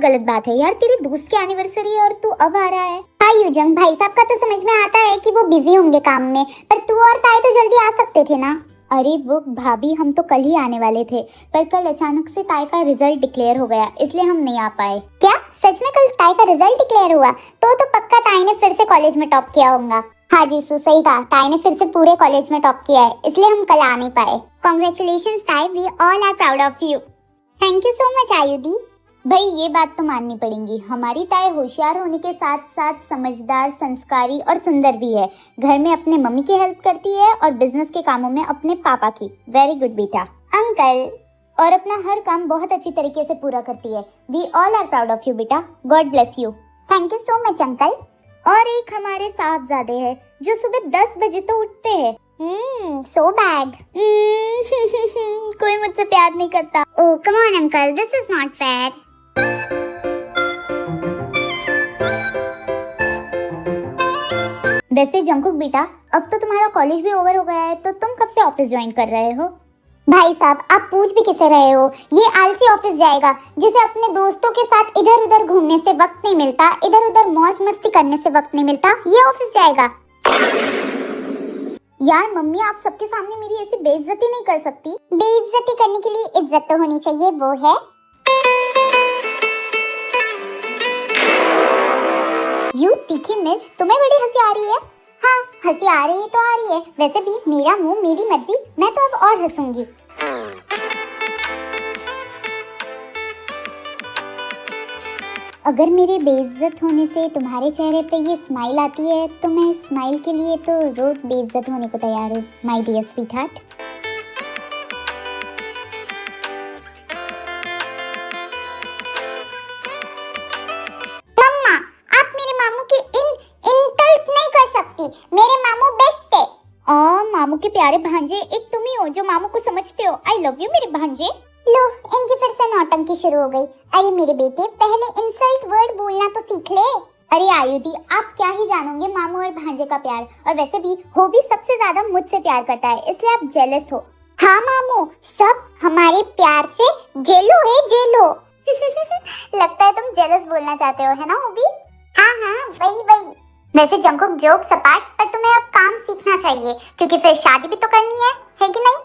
गलत बात है यार, तेरी दोस्त की एनिवर्सरी है और तू अब आ रहा है। हाँ युजंग, भाई साहब का तो समझ में आता है कि वो बिजी होंगे काम में, पर तू और ताई तो जल्दी आ सकते थे ना। अरे वो भाभी, हम तो कल ही आने वाले थे, पर कल अचानक से ताई का रिजल्ट डिक्लेयर हो गया, इसलिए हम नहीं आ पाए। क्या सच में कल ताई का रिजल्ट डिक्लेयर हुआ? तो पक्का ताई ने फिर से कॉलेज में टॉप किया होगा। हाँ जी सही कहा, ताई ने फिर से पूरे कॉलेज में टॉप किया है, इसलिए हम कल आ नहीं पाए। कांग्रेचुलेशंस ताई, we all are proud of you. Thank you so much Ayudhi. भाई ये बात तो माननी पड़ेगी, हमारी ताई होशियार होने के साथ साथ समझदार, संस्कारी और सुंदर भी है। घर में अपने मम्मी की हेल्प करती है और बिजनेस के कामों में अपने पापा की। वेरी गुड बेटा। अंकल, और अपना हर काम बहुत अच्छी तरीके से पूरा करती है। We all are proud of you बेटा, god bless you. Thank you so much uncle. और एक हमारे साहबजादे हैं जो सुबह 10 बजे तो उठते हैं। So bad. कोई मुझसे प्यार नहीं करता। Oh come on uncle, this is not fair. वैसे जंकुक बेटा, अब तो तुम्हारा कॉलेज भी ओवर हो गया है, तो तुम कब से ऑफिस ज्वाइन कर रहे हो? भाई साहब, आप पूछ भी किसे रहे हो? ये आलसी ऑफिस जाएगा जिसे अपने दोस्तों के साथ इधर उधर घूमने से वक्त नहीं मिलता, इधर उधर मौज मस्ती करने से वक्त नहीं मिलता, ये ऑफिस जाएगा। यार मम्मी, आप सबके सामने मेरी ऐसी बेइज्जती नहीं कर सकती। बेइज्जती करने के लिए इज्जत तो होनी चाहिए, वो है। यू तीखी मिर्च, तुम्हें बड़ी हंसी आ रही है? हाँ हंसी आ रही है तो आ रही है, वैसे भी मेरा मुंह मेरी मर्जी, मैं तो अब और हंसूंगी। अगर मेरे बेइज्जत होने से तुम्हारे चेहरे पे ये स्माइल आती है तो मैं इस स्माइल के लिए तो रोज बेइज्जत होने को तैयार हूँ, माय डियर स्वीटहार्ट। मम्मा, आप मेरे मामू की इंसल्ट नहीं कर सकती, मेरे मामू बेस्ट है। मामू के प्यारे भांजे, एक तुम ही हो जो मामू को समझते हो। आई लव यू मेरे भांजे। लो, इनकी फिर से नौटंकी शुरू हो गई। अरे मेरे बेटे, पहले इंसल्ट वर्ड बोलना तो सीख ले। अरे आयुधि, आप क्या ही जानोगे मामू और भांजे का प्यार, और वैसे भी हो भी सबसे ज्यादा मुझसे प्यार करता है, इसलिए आप जेलस हो। हाँ मामू, सब हमारे प्यार से जेलो है, जेलो। लगता है तुम जेलस बोलना चाहते हो, है ना होबी? हाँ वही। वैसे जंकुक, जोक सपाट, पर तुम्हें अब काम सीखना चाहिए, क्योंकि फिर शादी भी तो करनी है कि नहीं?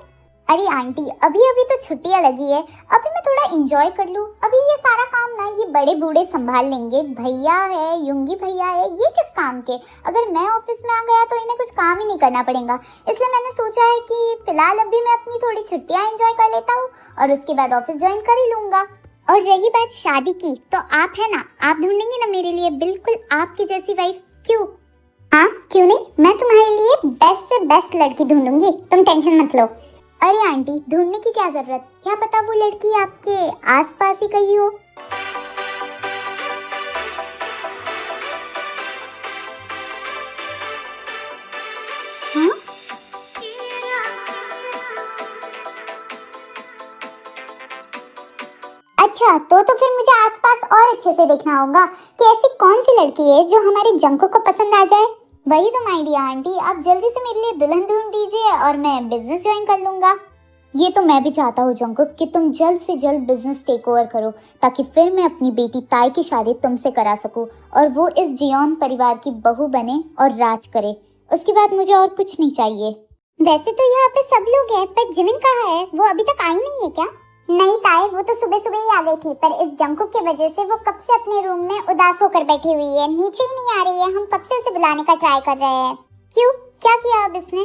अरे आंटी, अभी तो छुट्टियां लगी है, अभी मैं थोड़ा एंजॉय कर लूं। अभी ये सारा काम ना ये बड़े बूढ़े संभाल लेंगे। भैया है, युंगी भैया है, ये किस काम के? अगर मैं ऑफिस में आ गया तो इन्हें कुछ काम ही नहीं करना पड़ेगा, इसलिए मैंने सोचा है कि फिलहाल अभी मैं अपनी थोड़ी छुट्टियां एंजॉय कर लेता हूँ और उसके बाद ऑफिस ज्वाइन कर ही लूंगा। और रही बात शादी की, तो आप है ना, आप ढूंढेंगे ना मेरे लिए बिल्कुल आपकी जैसी वाइफ? क्यों? हाँ क्यों नहीं, मैं तुम्हारे लिए बेस्ट से बेस्ट लड़की ढूंढूंगी, तुम टेंशन मत लो। अरे आंटी, ढूंढने की क्या जरूरत, क्या पता वो लड़की आपके आसपास ही कहीं हो। हाँ? अच्छा, तो फिर मुझे आसपास और अच्छे से देखना होगा कि ऐसी कौन सी लड़की है जो हमारे जंकुक को पसंद आ जाए। वही तो आइडिया आंटी, आप जल्दी से मेरे लिए दुल्हन ढूंढ दीजिए और मैं बिजनेस ज्वाइन कर लूंगा। ये तो मैं भी चाहता हूँ जंकुक कि तुम जल्द से जल्द बिजनेस टेक ओवर करो, ताकि फिर मैं अपनी बेटी ताई की शादी तुमसे करा सकूं और वो इस जियोन परिवार की बहू बने और राज करे। उसके बाद मुझे और कुछ नहीं चाहिए। वैसे तो यहाँ पे सब लोग हैं, पर जिमिन कहाँ है? वो अभी तक आई नहीं है क्या? नहीं ताई, वो तो सुबह सुबह ही आ गई थी, पर इस जंकुक की वजह से वो कब से अपने रूम में उदास होकर बैठी हुई है, नीचे ही नहीं आ रही है। हम कब से उसे बुलाने का ट्राई कर रहे हैं। क्यों, क्या किया अब इसने?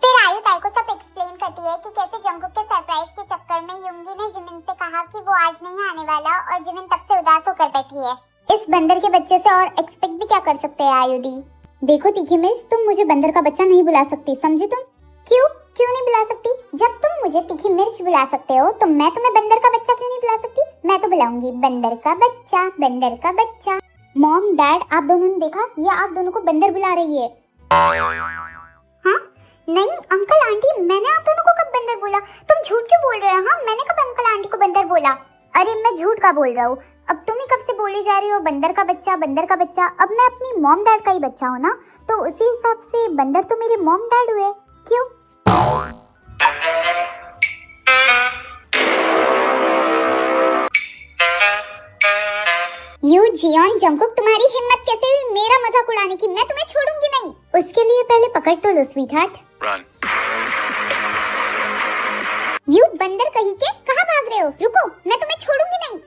फिर आयु ताई को सब एक्सप्लेन करती है कि कैसे जंकुक के सरप्राइज के चक्कर में युंगी ने जिमिन से कहा कि वो आज नहीं आने वाला और जिमिन तब से उदास होकर बैठी है। इस बंदर के बच्चे से और एक्सपेक्ट भी क्या कर सकते हैं आयुधि? देखो तीखी मिर्च, तुम मुझे बंदर का बच्चा नहीं बुला सकती, समझी तुम? क्यों नहीं बुला सकती? जब तुम मुझे तीखी मिर्च बुला सकते हो तो मैं तुम्हें बंदर का बच्चा क्यों नहीं बुला सकती? मैं तो बुलाऊंगी बंदर का बच्चा, बंदर का बच्चा। मॉम डैड, आप दोनों ने देखा, ये आप दोनों को बंदर बुला रही है। हाँ? नहीं अंकल आंटी, मैंने आप दोनों को कब बंदर बोला? तुम झूठ क्यों बोल रहे हो? हाँ, मैंने कब अंकल आंटी को बंदर बोला? अरे मैं झूठ का बोल रहा हूँ, अब तुम ही कब से बोली जा रही हो बंदर का बच्चा, बंदर का बच्चा। अब मैं अपनी मॉम डैड का ही बच्चा हूँ ना, तो उसी हिसाब से बंदर तो मेरे मॉम डैड हुए। क्यों? जियोन जंगकुक, तुम्हारी हिम्मत कैसे हुई मेरा मजाक उड़ाने की? मैं तुम्हें छोड़ूंगी नहीं। उसके लिए पहले पकड़ तो लो स्वीटहार्ट। यू बंदर कहीं के, कहाँ भाग रहे हो? रुको, मैं तुम्हें छोड़ूंगी नहीं।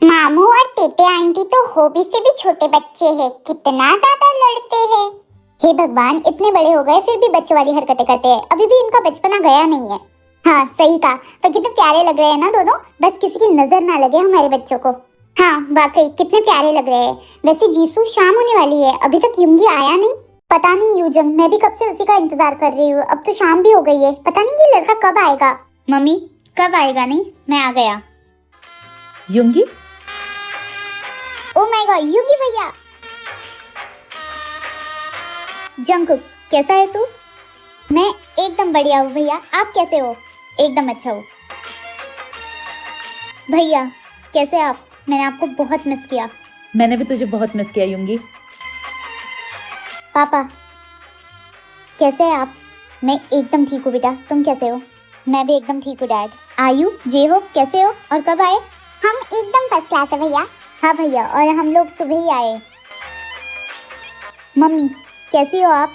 मामू और टेटे आंटी तो होबी से भी छोटे बच्चे हैं, कितना ज्यादा लड़ते हैं। हे भगवान, इतने बड़े हो गए फिर भी बच्चों वाली हरकतें करते हैं। अभी भी इनका बचपना गया नहीं है। हाँ सही कहा, पर कितने प्यारे लग रहे हैं ना दोनों। बस किसी की नजर ना लगे हमारे बच्चों को। हाँ वाकई कितने प्यारे लग रहे हैं। वैसे जीसू, शाम होने वाली है, अभी तक युंगी आया नहीं। पता नहीं यूजंग, मैं भी कब से उसी का इंतजार कर रही हूँ। अब तो शाम भी हो गई है, पता नहीं ये लड़का कब आएगा। मम्मी कब आएगा? नहीं, मैं आ गया। युंगी, ओ माय गॉड, युंगी भैया। जंगकुक कैसा है तू? मैं एकदम बढ़िया हूँ भैया, आप कैसे हो? एकदम अच्छा हूँ। भैया कैसे आप? मैंने आपको बहुत मिस किया। मैंने भी तुझे बहुत मिस किया युंगी। पापा कैसे हैं आप? मैं एकदम ठीक हूँ बेटा, तुम कैसे हो? मैं भी एकदम ठीक हूँ डैड। आयु, जे हो, कैसे हो और कब आए? हम एकदम फर्स्ट क्लास है भैया। हाँ भैया, और हम लोग सुबह ही आए। मम्मी कैसी हो आप?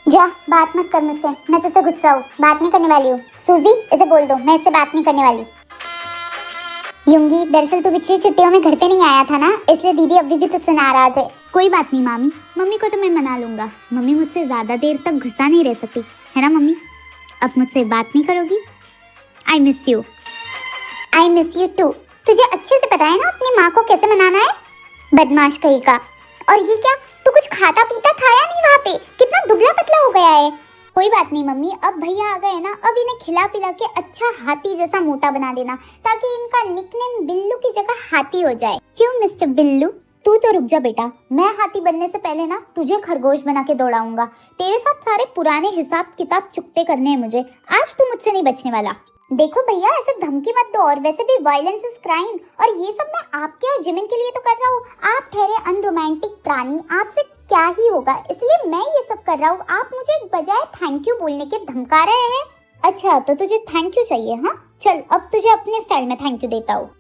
जा, बात मत कर मुझसे, मैं तुझसे गुस्सा हूँ, बात नहीं करने वाली हूँ। सूजी इसे बोल दो, मैं इससे बात नहीं करने वाली। युंगी, दरअसल तू पिछली छुट्टियों में घर पे नहीं आया था ना, इसलिए दीदी अभी भी तुझसे नाराज है। कोई बात नहीं मामी, मम्मी को तो मैं मना लूंगा। मम्मी मुझसे ज्यादा देर तक गुस्सा नहीं रह सकती, है ना मम्मी? अब मुझसे बात नहीं करोगी? I miss you. I miss you too. तुझे अच्छे से पता है ना अपनी माँ को कैसे मनाना है? बदमाश कहीं का। और ये क्या, तू कुछ खाता पीता था या नहीं? वहाँ पे कितना दुबला पतला हो गया है। कोई बात नहीं मम्मी, अब भैया आ गए ना, अब इन्हें खिला पिला के अच्छा हाथी जैसा मोटा बना देना, ताकि इनका निकनेम बिल्लू की जगह हाथी हो जाए। क्यों मिस्टर बिल्लू? तू तो रुक जा बेटा, मैं हाथी बनने से पहले ना तुझे खरगोश बना के दौड़ाऊंगा। तेरे साथ सारे पुराने हिसाब किताब चुकते करने हैं मुझे। आज तू मुझसे नहीं बचने वाला। देखो भैया, ऐसे धमकी मत दो, और वैसे भी वायलेंस इज क्राइम, और ये सब मैं आपके और जिमिन के लिए तो कर रहा हूँ। आप ठहरे अनरोमांटिक प्राणी, आपसे क्या ही होगा, इसलिए मैं ये सब कर रहा हूँ। आप मुझे बजाय थैंक यू बोलने के धमका रहे हैं। अच्छा तो तुझे थैंक यू चाहिए? हाँ चल, अब तुझे अपने स्टाइल में थैंक यू देता हूँ।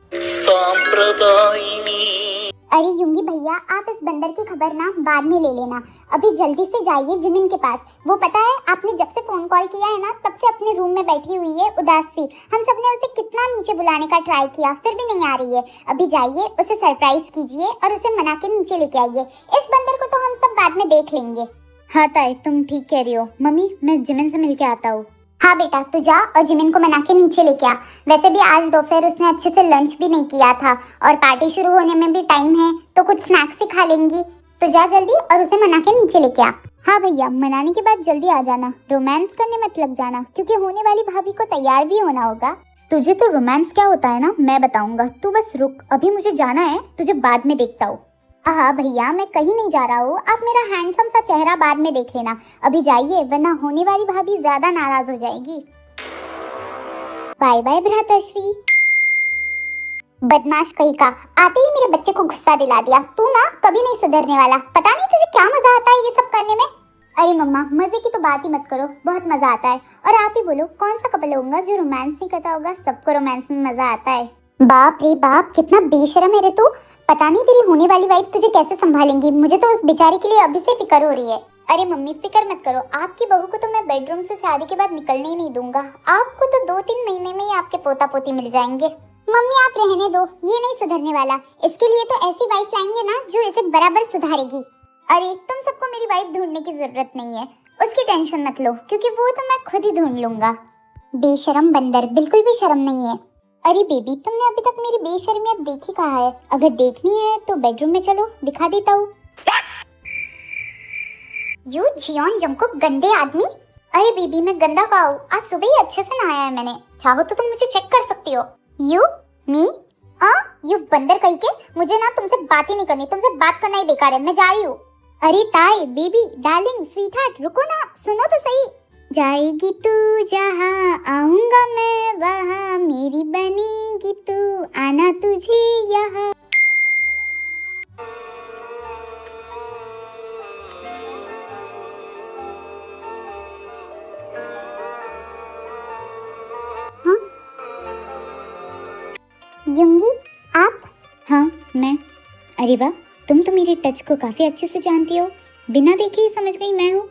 अरे युंगी भैया, आप इस बंदर की खबर ना बाद में ले लेना, अभी जल्दी से जाइए जिमिन के पास। वो पता है, आपने जब से फोन कॉल किया है ना, तब से अपने रूम में बैठी हुई है उदास सी। हम सबने उसे कितना नीचे बुलाने का ट्राई किया, फिर भी नहीं आ रही है। अभी जाइए, उसे सरप्राइज कीजिए और उसे मना के नीचे लेके आइए। इस बंदर को तो हम सब बाद में देख लेंगे। हाँ ताई, तुम ठीक कह रही हो। मम्मी मैं जिमिन से मिल के आता हूँ। हाँ बेटा, तू जा और जिमिन को मना के नीचे लेके आ। वैसे भी आज दोपहर उसने अच्छे से लंच भी नहीं किया था, और पार्टी शुरू होने में भी टाइम है, तो कुछ स्नैक्स ही खा लेंगी। तो जा जल्दी और उसे मना के नीचे लेके आ। हाँ भैया, मनाने के बाद जल्दी आ जाना, रोमांस करने मत लग जाना, क्योंकि होने वाली भाभी को तैयार भी होना होगा। तुझे तो रोमांस क्या होता है ना मैं बताऊंगा, तू बस रुक, अभी मुझे जाना है, तुझे बाद में देखता हूँ। हाँ भैया, मैं कहीं नहीं जा रहा हूँ, आप मेरा हैंडसम सा चेहरा बाद में देख लेना। अभी जाइए, वरना होने वाली भाभी ज्यादा नाराज हो जाएगी। बाय बाय भ्राताश्री। बदमाश कहीं का, आते ही मेरे बच्चे को गुस्सा दिला दिया। तू ना कभी नहीं सुधरने वाला, पता नहीं तुझे क्या मजा आता है ये सब करने में। अरे मम्मा, मजे की तो बात ही मत करो, बहुत मजा आता है। और आप ही बोलो, कौन सा कपल होगा जो रोमांस नहीं करता होगा? सबको रोमांस में मजा आता है। बाप रे बाप, कितना बेशरम है रे तू। पता नहीं तेरी होने वाली वाइफ तुझे कैसे संभालेंगी। मुझे तो उस बेचारी के लिए अभी से फिक्र हो रही है। अरे मम्मी फिक्र मत करो, आपकी बहू को तो मैं बेडरूम से शादी के बाद निकलने ही नहीं दूंगा। आपको तो 2-3 महीने में ही आपके पोता पोती मिल जाएंगे। मम्मी आप रहने दो, ये नहीं सुधरने वाला। इसके लिए तो ऐसी वाइफ लाएंगे ना जो इसे बराबर सुधारेगी। अरे तुम सबको मेरी वाइफ ढूंढने की जरूरत नहीं है, उसकी टेंशन मत लो, क्योंकि वो तो मैं खुद ही ढूंढ लूंगा। बेशरम बंदर, बिल्कुल भी शर्म नहीं है। अरे बेबी, तुमने अभी तक मेरी बेशर्मियत देखी कहाँ है? अगर देखनी है तो बेडरूम में चलो, दिखा देता हूँ। यू जियोन जंगकुक, गंदे आदमी। अरे बेबी, मैं गंदा कहाँ हूँ? आज सुबह ही अच्छे से नहाया है मैंने, चाहो तो तुम मुझे चेक कर सकती हो। यू मी यू बंदर कहीं के, मुझे ना तुमसे बात ही नहीं करनी, तुमसे बात करना ही बेकार है, मैं जा रही हूँ। अरे ताई, बेबी, डार्लिंग, स्वीटहार्ट, रुको ना, सुनो तो सही। जाएगी तू जहाँ, आऊंगा मैं वहाँ, मेरी बनेगी तू, आना तुझे यहाँ। युंगी, आप? हाँ, मैं। अरे वाह, तुम तो मेरे टच को काफी अच्छे से जानती हो। बिना देखे ही समझ गई मैं हूँ।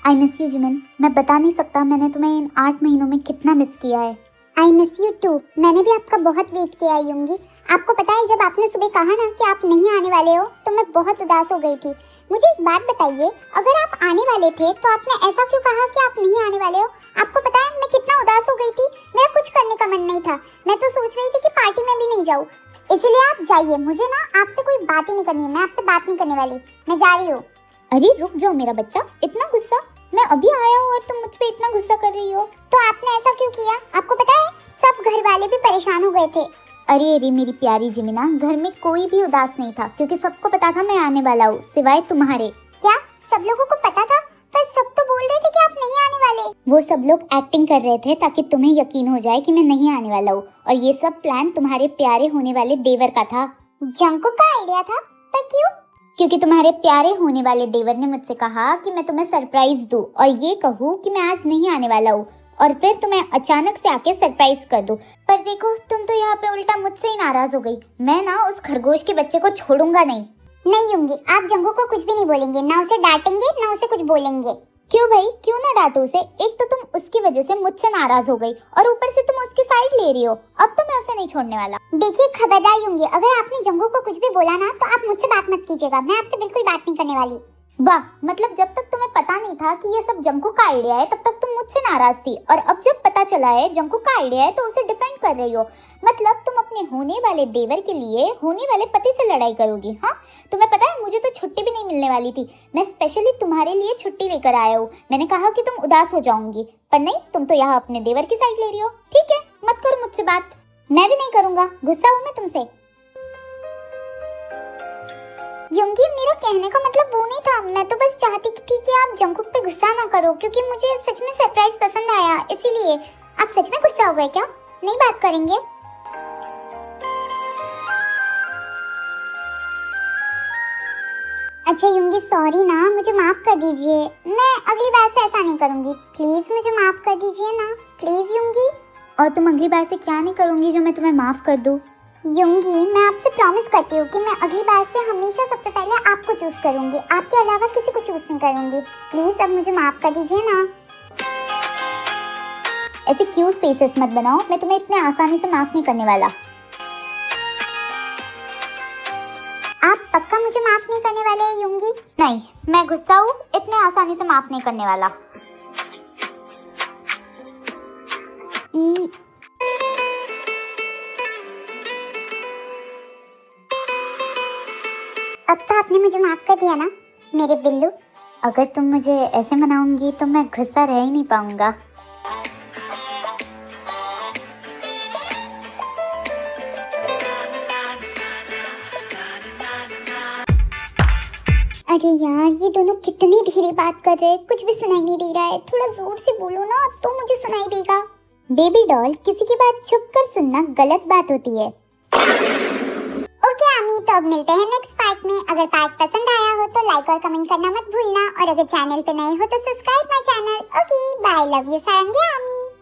आई मिस यू जिमिन। मैं बता नहीं सकता मैंने तुम्हें इन 8 महीनों में कितना मिस किया है। I miss you too. मैंने भी आपका बहुत वेट किया है युंगी। आपको पता है जब आपने सुबह कहा ना कि आप नहीं आने वाले हो तो मैं बहुत उदास हो गई थी। मुझे एक बात बताइए, अगर आप आने वाले थे तो आपने ऐसा क्यों कहा कि आप नहीं आने वाले हो? आपको पता है मैं कितना उदास हो गई थी। मेरा कुछ करने का मन नहीं था। मैं तो सोच रही थी कि पार्टी में भी नहीं जाऊँ। इसलिए आप जाइए, मुझे ना आपसे कोई बात ही नहीं करनी है। मैं आपसे बात नहीं करने वाली, मैं जा रही हूँ। अरे रुक जाओ मेरा बच्चा, इतना गुस्सा? मैं अभी आया हूँ और तुम मुझ पे इतना गुस्सा कर रही हो। तो आपने ऐसा क्यों किया? आपको पता है सब घर वाले भी परेशान हो गए थे। अरे मेरी प्यारी जिमिना, घर में कोई भी उदास नहीं था क्योंकि सबको पता था मैं आने वाला हूँ, सिवाय तुम्हारे। क्या सब लोगों को पता था? पर सब तो बोल रहे थे कि आप नहीं आने वाले। वो सब लोग एक्टिंग कर रहे थे ताकि तुम्हें यकीन हो जाए कि मैं नहीं आने वाला हूँ, और ये सब प्लान तुम्हारे प्यारे होने वाले देवर का था। जंकुक का आइडिया था? पर क्यों? क्योंकि तुम्हारे प्यारे होने वाले देवर ने मुझसे कहा कि मैं तुम्हें सरप्राइज दूं और ये कहूँ कि मैं आज नहीं आने वाला हूँ, और फिर तुम्हें अचानक से आके सरप्राइज कर दूं। पर देखो, तुम तो यहाँ पे उल्टा मुझसे ही नाराज हो गई। मैं ना उस खरगोश के बच्चे को छोड़ूंगा नहीं। नहीं युंगी, आप जंकुक को कुछ भी नहीं बोलेंगे, ना उसे डांटेंगे ना उसे कुछ बोलेंगे। क्यों भाई, क्यों ना डांटो उसे? एक तो तुम उसकी वजह से मुझसे नाराज हो गई और ऊपर से तुम उसकी साइड ले रही हो। अब तो मैं उसे नहीं छोड़ने वाला। देखिए खबरदार युंगी, अगर आपने जंकुक को कुछ भी बोला ना तो आप मुझसे बात मत कीजिएगा। मैं आपसे बिल्कुल बात नहीं करने वाली। वाह, मतलब जब तक तुम्हें पता नहीं था कि ये सब जंकुक का आइडिया है तब तक तुम मुझसे नाराज थी, और अब जब पता चला है जंकुक का आइडिया है तो उसे डिफेंड कर रही हो। मतलब तुम अपने होने वाले देवर के लिए होने वाले पति से लड़ाई करोगी। हाँ, तुम्हें पता है मुझे तो छुट्टी भी नहीं मिलने वाली थी। मैं स्पेशली तुम्हारे लिए छुट्टी लेकर आया हूँ। मैंने कहा कि तुम उदास हो जाओगी, पर नहीं, तुम तो यहाँ अपने देवर की साइड ले रही हो। ठीक है, मत करो मुझसे बात। मैं भी नहीं करूंगा, गुस्सा हूँ मैं तुमसे। युंगी, मेरा कहने का मतलब वो नहीं था। मैं तो बस चाहती थी कि आप जंकुक पे गुस्सा ना करो, क्योंकि मुझे सच में सरप्राइज पसंद आया, इसीलिए। आप सच में गुस्सा हो गए क्या? नहीं बात करेंगे? अच्छा युंगी, सॉरी ना, मुझे माफ कर दीजिए। मैं अगली बार से ऐसा नहीं करूंगी। प्लीज मुझे माफ कर दीजिए ना, प्लीज युंगी। और तुम अगली बार से क्या नहीं करूंगी जो मैं तुम्हें माफ कर दूं? युंगी, मैं आपसे प्रॉमिस करती हूँ कि मैं अगली बार से हमेशा सबसे पहले आपको चूज करूंगी, आपके अलावा किसी को चूज नहीं करूंगी। प्लीज अब मुझे माफ कर दीजिए ना। ऐसे क्यूट फेसेस मत बनाओ, मैं तुम्हें इतने आसानी से माफ नहीं करने वाला। आप पक्का मुझे माफ नहीं करने वाले हैं युंगी? नहीं, मैं गुस्सा हूँ, इतने आसानी से माफ नहीं करने वाला। अब तो आपने मुझे माफ कर दिया ना मेरे बिल्लू। अगर तुम मुझे ऐसे मनाऊंगी तो मैं गुस्सा रह ही नहीं पाऊंगा। अरे यार, ये दोनों कितनी धीरे बात कर रहे हैं, कुछ भी सुनाई नहीं दे रहा है। थोड़ा जोर से बोलो ना तो मुझे सुनाई देगा। बेबी डॉल, किसी की बात छुप कर सुनना गलत बात होती है। ओके आमी, तो अब मिलते हैं नेक्स्ट पार्ट में। अगर पार्ट पसंद आया हो तो लाइक और कमेंट करना मत भूलना, और अगर चैनल पे नए हो तो subscribe my channel. Okay bye, love you Sarangi आमी।